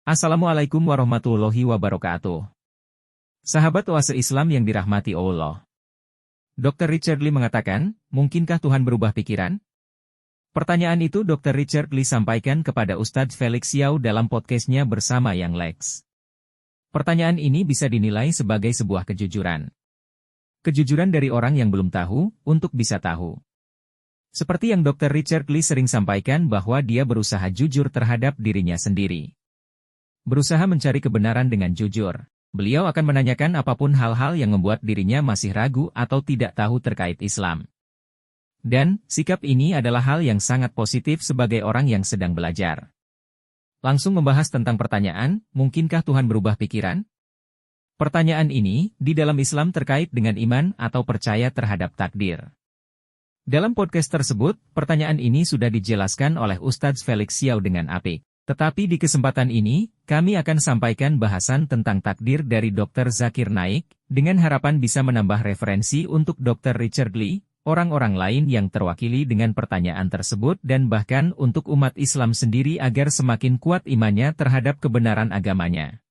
Assalamualaikum warahmatullahi wabarakatuh. Sahabat Oase Islam yang dirahmati Allah. Dr. Richard Lee mengatakan, mungkinkah Tuhan berubah pikiran? Pertanyaan itu Dr. Richard Lee sampaikan kepada Ustadz Felix Yau dalam podcastnya bersama Yang Lex. Pertanyaan ini bisa dinilai sebagai sebuah kejujuran. Kejujuran dari orang yang belum tahu, untuk bisa tahu. Seperti yang Dr. Richard Lee sering sampaikan bahwa dia berusaha jujur terhadap dirinya sendiri. Berusaha mencari kebenaran dengan jujur. Beliau akan menanyakan apapun hal-hal yang membuat dirinya masih ragu atau tidak tahu terkait Islam. Dan, sikap ini adalah hal yang sangat positif sebagai orang yang sedang belajar. Langsung membahas tentang pertanyaan, mungkinkah Tuhan berubah pikiran? Pertanyaan ini, di dalam Islam terkait dengan iman atau percaya terhadap takdir. Dalam podcast tersebut, pertanyaan ini sudah dijelaskan oleh Ustadz Felix Yau dengan apik. Tetapi di kesempatan ini, kami akan sampaikan bahasan tentang takdir dari Dr. Zakir Naik, dengan harapan bisa menambah referensi untuk Dr. Richard Lee, orang-orang lain yang terwakili dengan pertanyaan tersebut dan bahkan untuk umat Islam sendiri agar semakin kuat imannya terhadap kebenaran agamanya.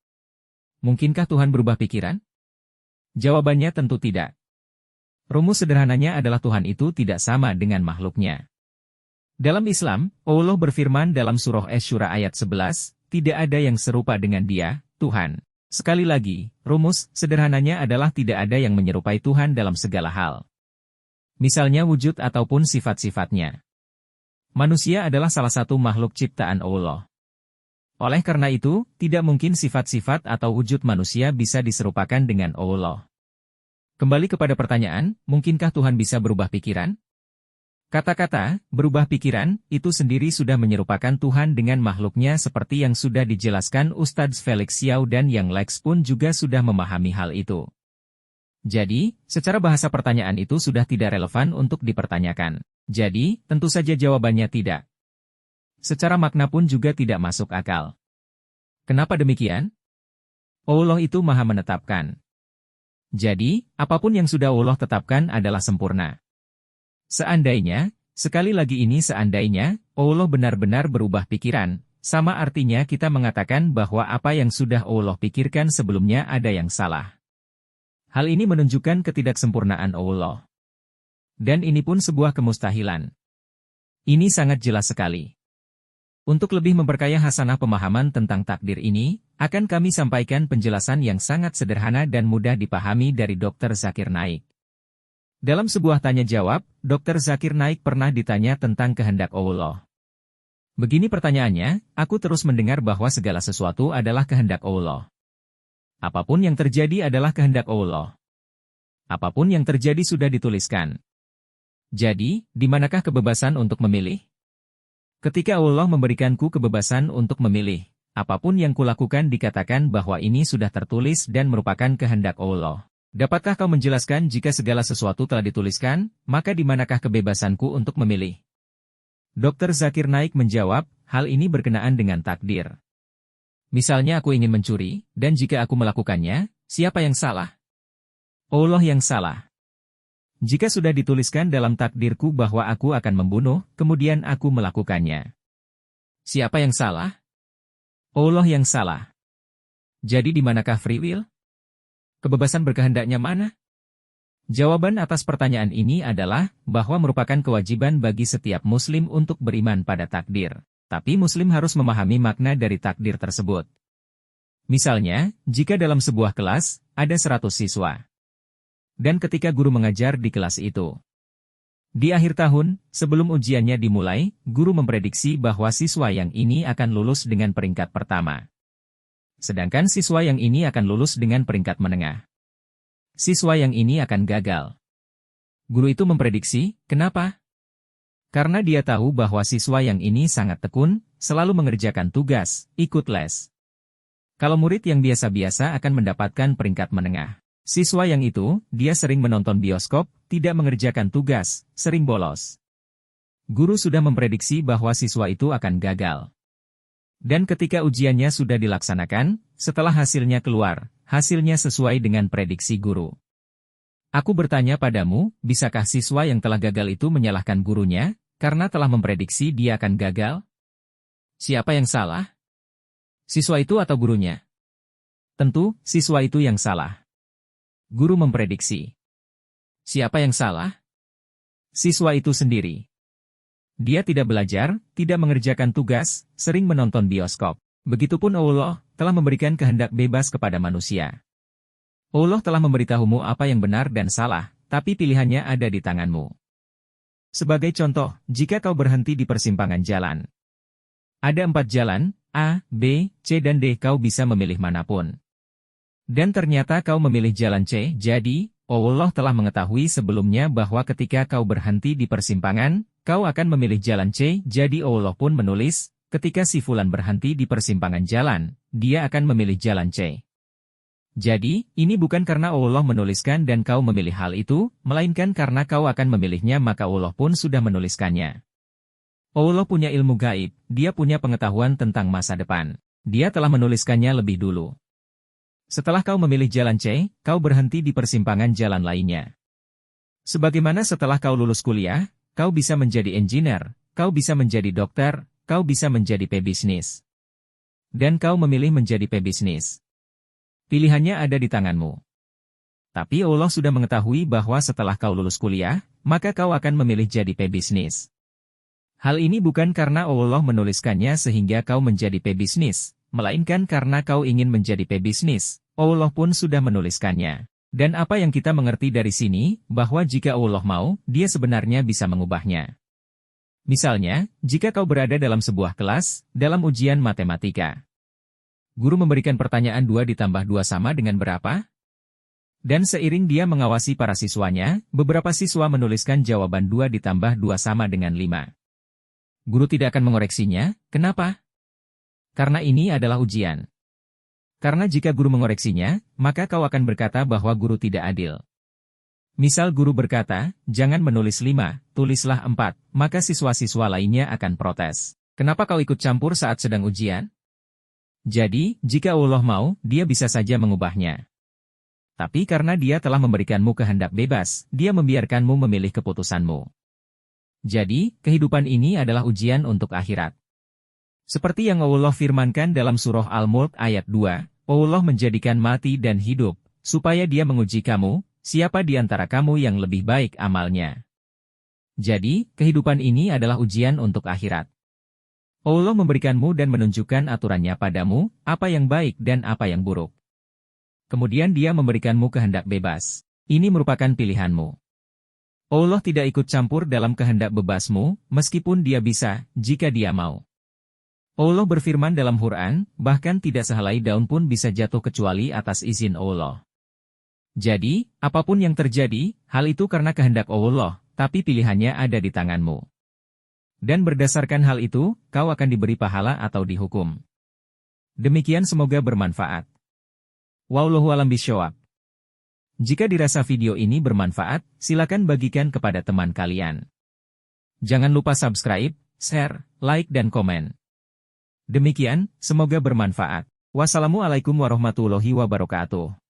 Mungkinkah Tuhan berubah pikiran? Jawabannya tentu tidak. Rumus sederhananya adalah Tuhan itu tidak sama dengan makhluknya. Dalam Islam, Allah berfirman dalam surah Asy-Syura ayat 11, tidak ada yang serupa dengan Dia, Tuhan. Sekali lagi, rumus sederhananya adalah tidak ada yang menyerupai Tuhan dalam segala hal. Misalnya wujud ataupun sifat-sifatnya. Manusia adalah salah satu makhluk ciptaan Allah. Oleh karena itu, tidak mungkin sifat-sifat atau wujud manusia bisa diserupakan dengan Allah. Kembali kepada pertanyaan, mungkinkah Tuhan bisa berubah pikiran? Kata-kata, berubah pikiran, itu sendiri sudah menyerupakan Tuhan dengan makhluknya seperti yang sudah dijelaskan Ustadz Felix Yau dan Yang Lex pun juga sudah memahami hal itu. Jadi, secara bahasa pertanyaan itu sudah tidak relevan untuk dipertanyakan. Jadi, tentu saja jawabannya tidak. Secara makna pun juga tidak masuk akal. Kenapa demikian? Allah itu maha menetapkan. Jadi, apapun yang sudah Allah tetapkan adalah sempurna. Seandainya, sekali lagi ini seandainya, Allah benar-benar berubah pikiran, sama artinya kita mengatakan bahwa apa yang sudah Allah pikirkan sebelumnya ada yang salah. Hal ini menunjukkan ketidaksempurnaan Allah. Dan ini pun sebuah kemustahilan. Ini sangat jelas sekali. Untuk lebih memperkaya hasanah pemahaman tentang takdir ini, akan kami sampaikan penjelasan yang sangat sederhana dan mudah dipahami dari Dr. Zakir Naik. Dalam sebuah tanya-jawab, Dr. Zakir Naik pernah ditanya tentang kehendak Allah. Begini pertanyaannya, aku terus mendengar bahwa segala sesuatu adalah kehendak Allah. Apapun yang terjadi adalah kehendak Allah. Apapun yang terjadi sudah dituliskan. Jadi, di manakah kebebasan untuk memilih? Ketika Allah memberikanku kebebasan untuk memilih, apapun yang kulakukan dikatakan bahwa ini sudah tertulis dan merupakan kehendak Allah. Dapatkah kau menjelaskan jika segala sesuatu telah dituliskan, maka di manakah kebebasanku untuk memilih? Dr. Zakir Naik menjawab, hal ini berkenaan dengan takdir. Misalnya aku ingin mencuri, dan jika aku melakukannya, siapa yang salah? Allah yang salah. Jika sudah dituliskan dalam takdirku bahwa aku akan membunuh, kemudian aku melakukannya. Siapa yang salah? Allah yang salah. Jadi di manakah free will? Kebebasan berkehendaknya mana? Jawaban atas pertanyaan ini adalah bahwa merupakan kewajiban bagi setiap muslim untuk beriman pada takdir. Tapi muslim harus memahami makna dari takdir tersebut. Misalnya, jika dalam sebuah kelas, ada 100 siswa. Dan ketika guru mengajar di kelas itu. Di akhir tahun, sebelum ujiannya dimulai, guru memprediksi bahwa siswa yang ini akan lulus dengan peringkat pertama. Sedangkan siswa yang ini akan lulus dengan peringkat menengah. Siswa yang ini akan gagal. Guru itu memprediksi, kenapa? Karena dia tahu bahwa siswa yang ini sangat tekun, selalu mengerjakan tugas, ikut les. Kalau murid yang biasa-biasa akan mendapatkan peringkat menengah. Siswa yang itu, dia sering menonton bioskop, tidak mengerjakan tugas, sering bolos. Guru sudah memprediksi bahwa siswa itu akan gagal. Dan ketika ujiannya sudah dilaksanakan, setelah hasilnya keluar, hasilnya sesuai dengan prediksi guru. Aku bertanya padamu, bisakah siswa yang telah gagal itu menyalahkan gurunya, karena telah memprediksi dia akan gagal? Siapa yang salah? Siswa itu atau gurunya? Tentu, siswa itu yang salah. Guru memprediksi. Siapa yang salah? Siswa itu sendiri. Dia tidak belajar, tidak mengerjakan tugas, sering menonton bioskop. Begitupun Allah telah memberikan kehendak bebas kepada manusia. Allah telah memberitahumu apa yang benar dan salah, tapi pilihannya ada di tanganmu. Sebagai contoh, jika kau berhenti di persimpangan jalan. Ada 4 jalan, A, B, C dan D, kau bisa memilih manapun. Dan ternyata kau memilih jalan C, jadi, Allah telah mengetahui sebelumnya bahwa ketika kau berhenti di persimpangan, kau akan memilih jalan C, jadi Allah pun menulis, ketika si Fulan berhenti di persimpangan jalan, dia akan memilih jalan C. Jadi, ini bukan karena Allah menuliskan dan kau memilih hal itu, melainkan karena kau akan memilihnya maka Allah pun sudah menuliskannya. Allah punya ilmu gaib, dia punya pengetahuan tentang masa depan. Dia telah menuliskannya lebih dulu. Setelah kau memilih jalan C, kau berhenti di persimpangan jalan lainnya. Sebagaimana setelah kau lulus kuliah, kau bisa menjadi engineer, kau bisa menjadi dokter, kau bisa menjadi pebisnis. Dan kau memilih menjadi pebisnis. Pilihannya ada di tanganmu. Tapi Allah sudah mengetahui bahwa setelah kau lulus kuliah, maka kau akan memilih jadi pebisnis. Hal ini bukan karena Allah menuliskannya sehingga kau menjadi pebisnis, melainkan karena kau ingin menjadi pebisnis. Allah pun sudah menuliskannya. Dan apa yang kita mengerti dari sini, bahwa jika Allah mau, dia sebenarnya bisa mengubahnya. Misalnya, jika kau berada dalam sebuah kelas, dalam ujian matematika. Guru memberikan pertanyaan 2 ditambah 2 sama dengan berapa? Dan seiring dia mengawasi para siswanya, beberapa siswa menuliskan jawaban 2 ditambah 2 sama dengan 5. Guru tidak akan mengoreksinya, kenapa? Karena ini adalah ujian. Karena jika guru mengoreksinya, maka kau akan berkata bahwa guru tidak adil. Misal guru berkata, jangan menulis 5, tulislah 4, maka siswa-siswa lainnya akan protes. Kenapa kau ikut campur saat sedang ujian? Jadi, jika Allah mau, dia bisa saja mengubahnya. Tapi karena dia telah memberikanmu kehendak bebas, dia membiarkanmu memilih keputusanmu. Jadi, kehidupan ini adalah ujian untuk akhirat. Seperti yang Allah firmankan dalam surah Al-Mulk ayat 2, Allah menjadikan mati dan hidup, supaya dia menguji kamu, siapa di antara kamu yang lebih baik amalnya. Jadi, kehidupan ini adalah ujian untuk akhirat. Allah memberikanmu dan menunjukkan aturannya padamu, apa yang baik dan apa yang buruk. Kemudian dia memberikanmu kehendak bebas. Ini merupakan pilihanmu. Allah tidak ikut campur dalam kehendak bebasmu, meskipun dia bisa, jika dia mau. Allah berfirman dalam Quran, bahkan tidak sehelai daun pun bisa jatuh kecuali atas izin Allah. Jadi, apapun yang terjadi, hal itu karena kehendak Allah, tapi pilihannya ada di tanganmu. Dan berdasarkan hal itu, kau akan diberi pahala atau dihukum. Demikian semoga bermanfaat. Wallahu a'lam bishawab. Jika dirasa video ini bermanfaat, silakan bagikan kepada teman kalian. Jangan lupa subscribe, share, like dan komen. Demikian, semoga bermanfaat. Wassalamualaikum warahmatullahi wabarakatuh.